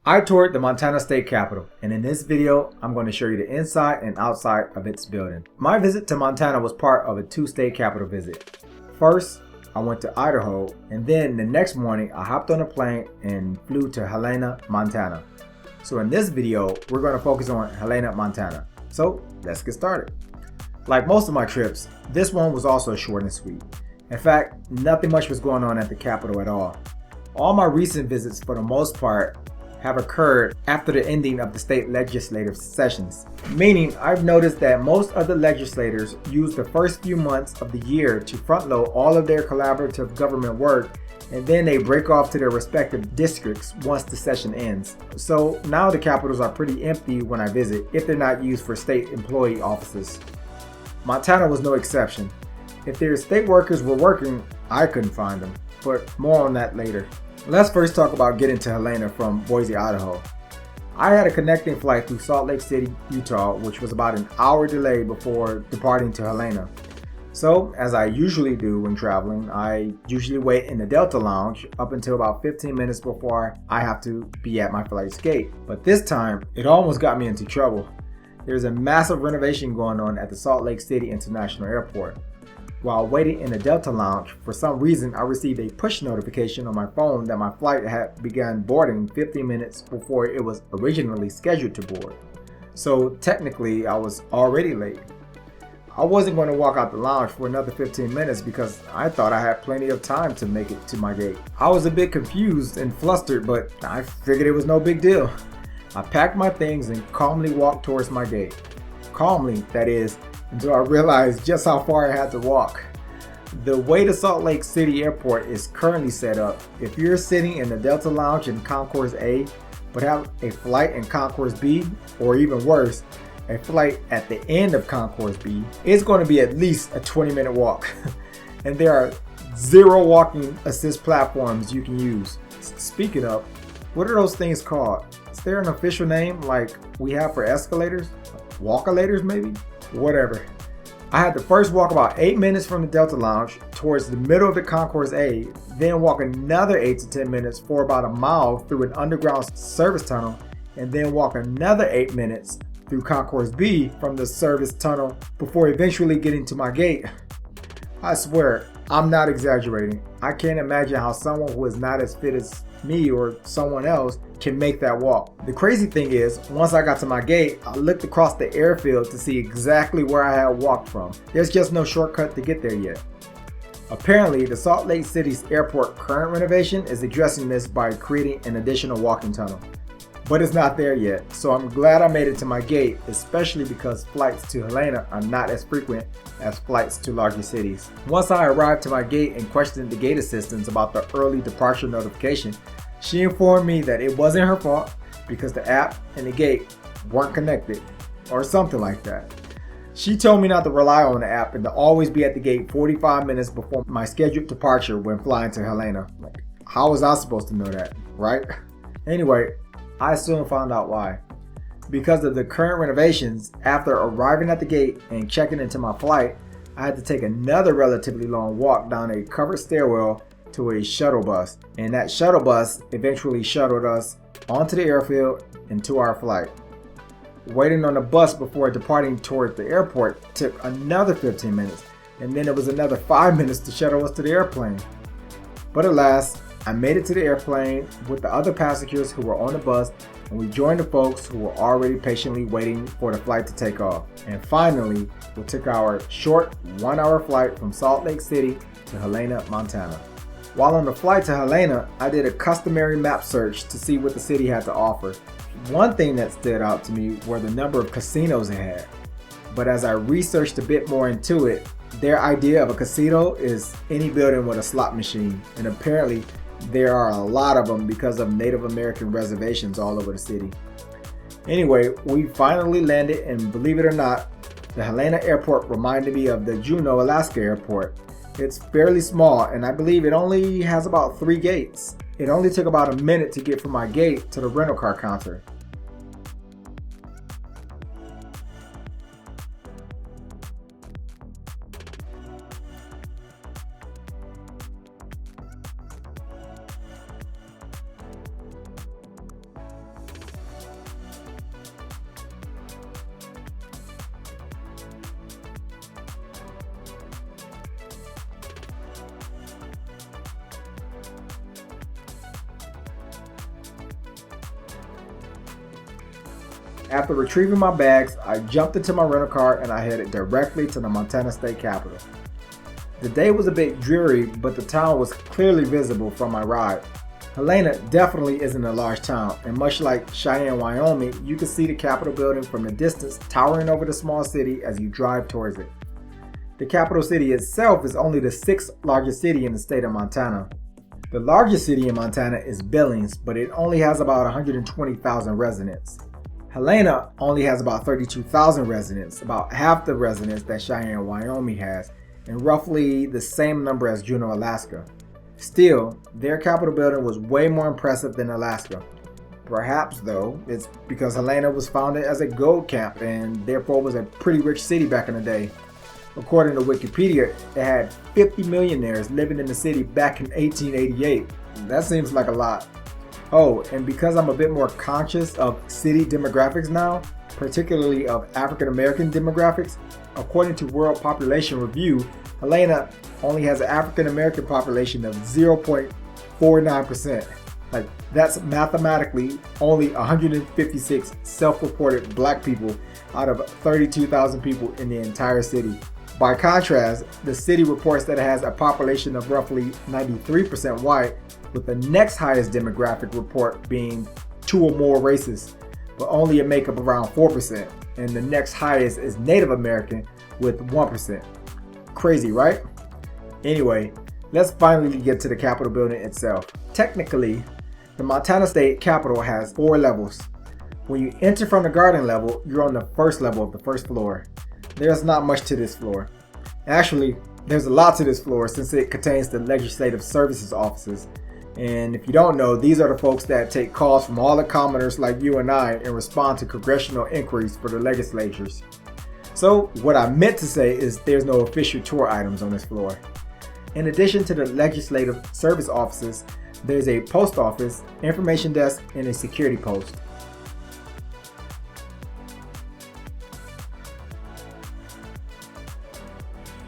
I toured the Montana State Capitol, and in this video, I'm going to show you the inside and outside of its building. My visit to Montana was part of a two-state capitol visit. First, I went to Idaho, and then the next morning, I hopped on a plane and flew to Helena, Montana. So in this video, we're going to focus on Helena, Montana. So let's get started. Like most of my trips, this one was also short and sweet. In fact, nothing much was going on at the Capitol at all. All my recent visits, for the most part, have occurred after the ending of the state legislative sessions. Meaning, I've noticed that most of the legislators use the first few months of the year to front load all of their collaborative government work, and then they break off to their respective districts once the session ends. So now the capitals are pretty empty when I visit, if they're not used for state employee offices. Montana was no exception. If their state workers were working, I couldn't find them, but more on that later. Let's first talk about getting to Helena from Boise, Idaho. I had a connecting flight through Salt Lake City, Utah, which was about an hour delay before departing to Helena. So, as I usually do when traveling, I usually wait in the Delta Lounge up until about 15 minutes before I have to be at my flight's gate. But this time, it almost got me into trouble. There's a massive renovation going on at the Salt Lake City International Airport. While waiting in the Delta Lounge, for some reason I received a push notification on my phone that my flight had begun boarding 15 minutes before it was originally scheduled to board. So technically I was already late. I wasn't going to walk out the lounge for another 15 minutes because I thought I had plenty of time to make it to my gate. I was a bit confused and flustered, but I figured it was no big deal. I packed my things and calmly walked towards my gate. Calmly, that is, until I realized just how far I had to walk. The way the Salt Lake City Airport is currently set up, if you're sitting in the Delta Lounge in Concourse A, but have a flight in Concourse B, or even worse, a flight at the end of Concourse B, it's going to be at least a 20-minute walk. And there are 0 walking assist platforms you can use. Speaking of, what are those things called? Is there an official name like we have for escalators? Walkalators maybe? Whatever. I had to first walk about 8 minutes from the Delta Lounge towards the middle of the Concourse A, then walk another 8 to 10 minutes for about a mile through an underground service tunnel, and then walk another 8 minutes through Concourse B from the service tunnel before eventually getting to my gate. I swear, I'm not exaggerating. I can't imagine how someone who is not as fit as me or someone else can make that walk. The crazy thing is, once I got to my gate, I looked across the airfield to see exactly where I had walked from. There's just no shortcut to get there yet. Apparently, the Salt Lake City's airport current renovation is addressing this by creating an additional walking tunnel. But it's not there yet, so I'm glad I made it to my gate, especially because flights to Helena are not as frequent as flights to larger cities. Once I arrived to my gate and questioned the gate assistants about the early departure notification, she informed me that it wasn't her fault because the app and the gate weren't connected, or something like that. She told me not to rely on the app and to always be at the gate 45 minutes before my scheduled departure when flying to Helena. Like, how was I supposed to know that, right? Anyway, I soon found out why. Because of the current renovations, after arriving at the gate and checking into my flight, I had to take another relatively long walk down a covered stairwell to a shuttle bus. And that shuttle bus eventually shuttled us onto the airfield and to our flight. Waiting on the bus before departing toward the airport took another 15 minutes, and then it was another 5 minutes to shuttle us to the airplane. But at last, I made it to the airplane with the other passengers who were on the bus, and we joined the folks who were already patiently waiting for the flight to take off. And finally, we took our short 1-hour flight from Salt Lake City to Helena, Montana. While on the flight to Helena, I did a customary map search to see what the city had to offer. One thing that stood out to me were the number of casinos it had. But as I researched a bit more into it, their idea of a casino is any building with a slot machine, and apparently there are a lot of them because of Native American reservations all over the city. Anyway, we finally landed, and believe it or not, the Helena airport reminded me of the Juneau, Alaska airport. It's fairly small, and I believe it only has about 3 gates. It only took about a minute to get from my gate to the rental car counter. After retrieving my bags, I jumped into my rental car and I headed directly to the Montana State Capitol. The day was a bit dreary, but the town was clearly visible from my ride. Helena definitely isn't a large town, and much like Cheyenne, Wyoming, you can see the Capitol building from the distance towering over the small city as you drive towards it. The capital city itself is only the 6th largest city in the state of Montana. The largest city in Montana is Billings, but it only has about 120,000 residents. Helena only has about 32,000 residents, about half the residents that Cheyenne, Wyoming has, and roughly the same number as Juneau, Alaska. Still, their Capitol building was way more impressive than Alaska. Perhaps, though, it's because Helena was founded as a gold camp and therefore was a pretty rich city back in the day. According to Wikipedia, it had 50 millionaires living in the city back in 1888. That seems like a lot. Oh, and because I'm a bit more conscious of city demographics now, particularly of African American demographics, according to World Population Review, Helena only has an African American population of 0.49%. Like, that's mathematically only 156 self-reported black people out of 32,000 people in the entire city. By contrast, the city reports that it has a population of roughly 93% white, with the next highest demographic report being 2 or more races, but only a makeup around 4%, and the next highest is Native American with 1%. Crazy, right? Anyway, let's finally get to the Capitol building itself. Technically, the Montana State Capitol has 4 levels. When you enter from the garden level, you're on the first level of the first floor. There's not much to this floor. Actually, there's a lot to this floor since it contains the Legislative Services offices. And if you don't know, these are the folks that take calls from all the commoners like you and I and respond to congressional inquiries for the legislatures. So what I meant to say is there's no official tour items on this floor. In addition to the Legislative Service offices, there's a post office, information desk, and a security post.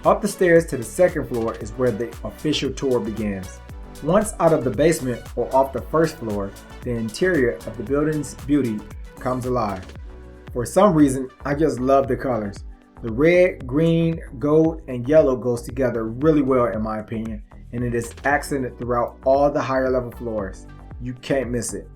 Up the stairs to the second floor is where the official tour begins. Once out of the basement or off the first floor, the interior of the building's beauty comes alive. For some reason, I just love the colors. The red, green, gold, and yellow goes together really well in my opinion, and it is accented throughout all the higher level floors. You can't miss it.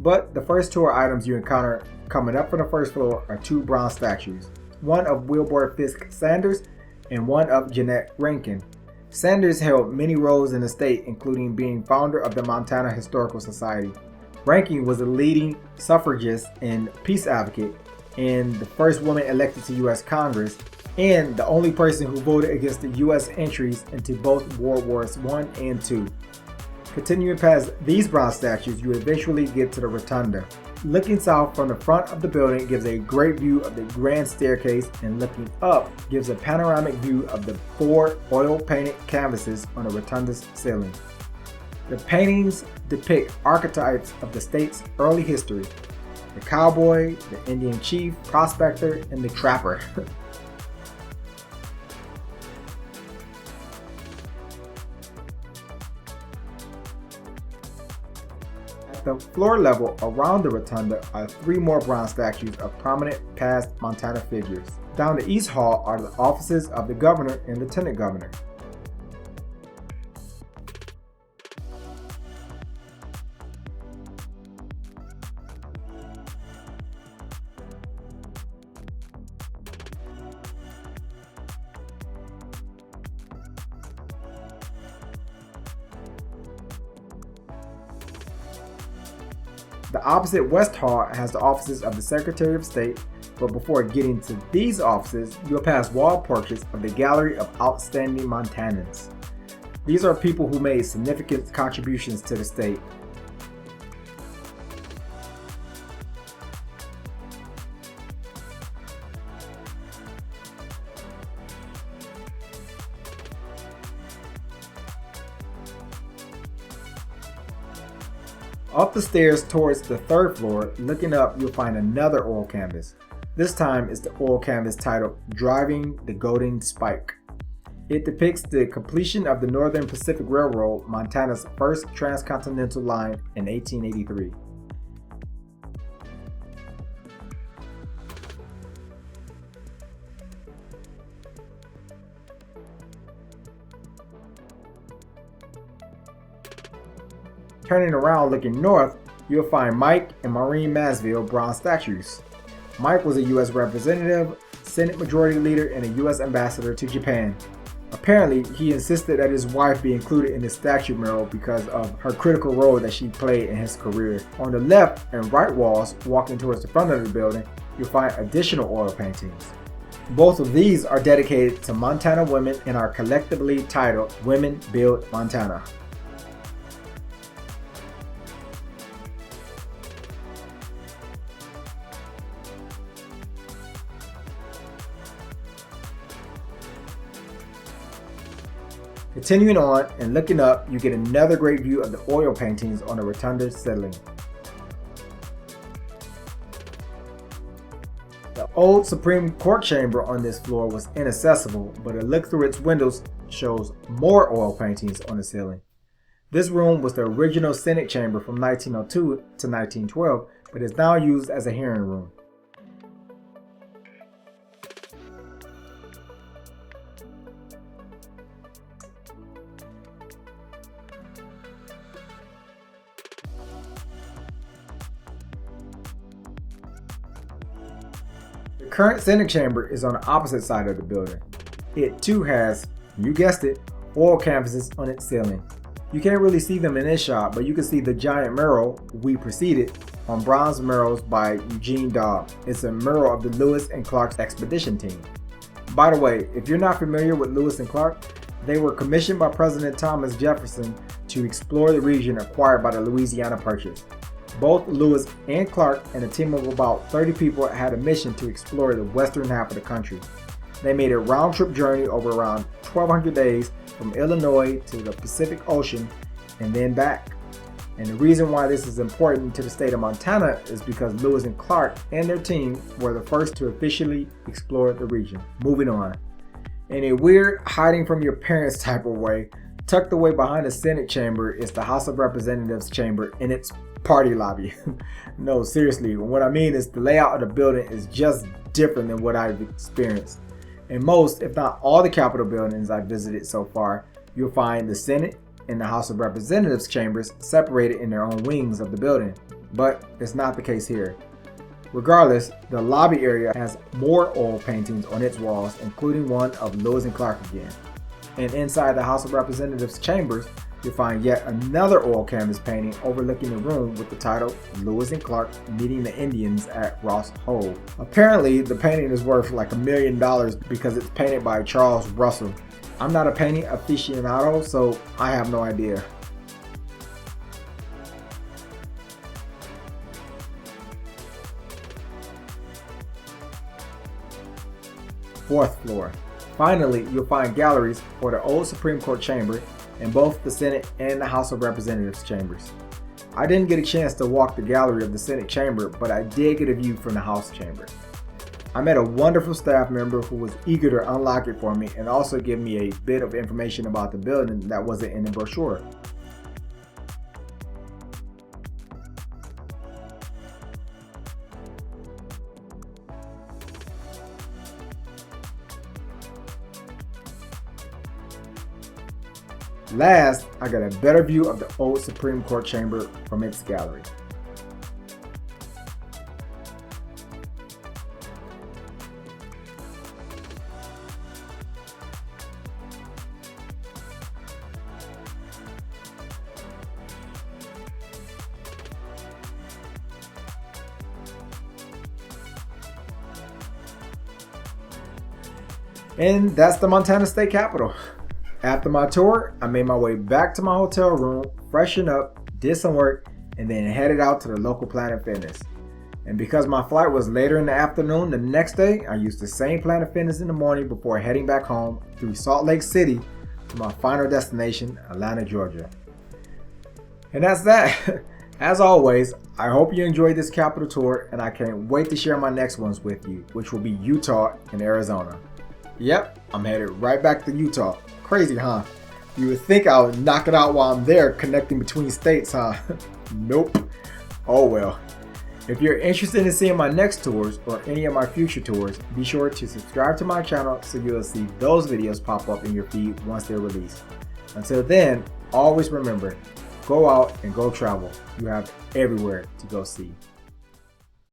But the first tour items you encounter coming up from the first floor are 2 bronze statues, one of Wilbur Fisk Sanders and one of Jeanette Rankin. Sanders held many roles in the state, including being founder of the Montana Historical Society. Rankin was a leading suffragist and peace advocate, and the first woman elected to U.S. Congress, and the only person who voted against the U.S. entries into both World Wars I and II. Continuing past these bronze statues, you eventually get to the rotunda. Looking south from the front of the building gives a great view of the grand staircase, and looking up gives a panoramic view of the 4 oil-painted canvases on the rotunda's ceiling. The paintings depict archetypes of the state's early history: the cowboy, the Indian chief, prospector, and the trapper. At the floor level around the rotunda are 3 more bronze statues of prominent past Montana figures. Down the east hall are the offices of the governor and lieutenant governor. The opposite West Hall has the offices of the Secretary of State, but before getting to these offices, you'll pass wall portraits of the Gallery of Outstanding Montanans. These are people who made significant contributions to the state. Up the stairs towards the 3rd floor, looking up, you'll find another oil canvas. This time it's the oil canvas titled "Driving the Golden Spike." It depicts the completion of the Northern Pacific Railroad, Montana's first transcontinental line, in 1883. Turning around looking north, you'll find Mike and Maureen Mansfield bronze statues. Mike was a U.S. representative, Senate Majority Leader, and a U.S. ambassador to Japan. Apparently, he insisted that his wife be included in the statue mural because of her critical role that she played in his career. On the left and right walls, walking towards the front of the building, you'll find additional oil paintings. Both of these are dedicated to Montana women and are collectively titled Women Build Montana. Continuing on and looking up, you get another great view of the oil paintings on the rotunda ceiling. The old Supreme Court chamber on this floor was inaccessible, but a look through its windows shows more oil paintings on the ceiling. This room was the original Senate chamber from 1902 to 1912, but is now used as a hearing room. The current Senate chamber is on the opposite side of the building. It too has, you guessed it, oil canvases on its ceiling. You can't really see them in this shot, but you can see the giant mural, "We Proceeded," on bronze murals by Eugene Daub. It's a mural of the Lewis and Clark expedition team. By the way, if you're not familiar with Lewis and Clark, they were commissioned by President Thomas Jefferson to explore the region acquired by the Louisiana Purchase. Both Lewis and Clark and a team of about 30 people had a mission to explore the western half of the country. They made a round-trip journey over around 1,200 days from Illinois to the Pacific Ocean and then back. And the reason why this is important to the state of Montana is because Lewis and Clark and their team were the first to officially explore the region. Moving on. In a weird hiding from your parents type of way, tucked away behind the Senate chamber is the House of Representatives chamber in its party lobby. No, seriously, what I mean is the layout of the building is just different than what I've experienced. In most, if not all the Capitol buildings I've visited so far, you'll find the Senate and the House of Representatives chambers separated in their own wings of the building, but it's not the case here. Regardless, the lobby area has more oil paintings on its walls, including one of Lewis and Clark again. And inside the House of Representatives chambers, you'll find yet another oil canvas painting overlooking the room with the title Lewis and Clark Meeting the Indians at Ross Hole. Apparently, the painting is worth like $1 million because it's painted by Charles Russell. I'm not a painting aficionado, so I have no idea. Fourth floor. Finally, you'll find galleries for the old Supreme Court chamber in both the Senate and the House of Representatives chambers. I didn't get a chance to walk the gallery of the Senate chamber, but I did get a view from the House chamber. I met a wonderful staff member who was eager to unlock it for me and also give me a bit of information about the building that wasn't in the brochure. Last, I got a better view of the old Supreme Court chamber from its gallery. And that's the Montana State Capitol. After my tour, I made my way back to my hotel room, freshened up, did some work, and then headed out to the local Planet Fitness. And because my flight was later in the afternoon the next day, I used the same Planet Fitness in the morning before heading back home through Salt Lake City to my final destination, Atlanta, Georgia. And that's that. As always, I hope you enjoyed this Capitol tour, and I can't wait to share my next ones with you, which will be Utah and Arizona. Yep, I'm headed right back to Utah. Crazy, huh? You would think I would knock it out while I'm there connecting between states, huh? Nope. Oh well. If you're interested in seeing my next tours or any of my future tours, be sure to subscribe to my channel so you'll see those videos pop up in your feed once they're released. Until then, always remember, Go out and go travel. You have everywhere to go see.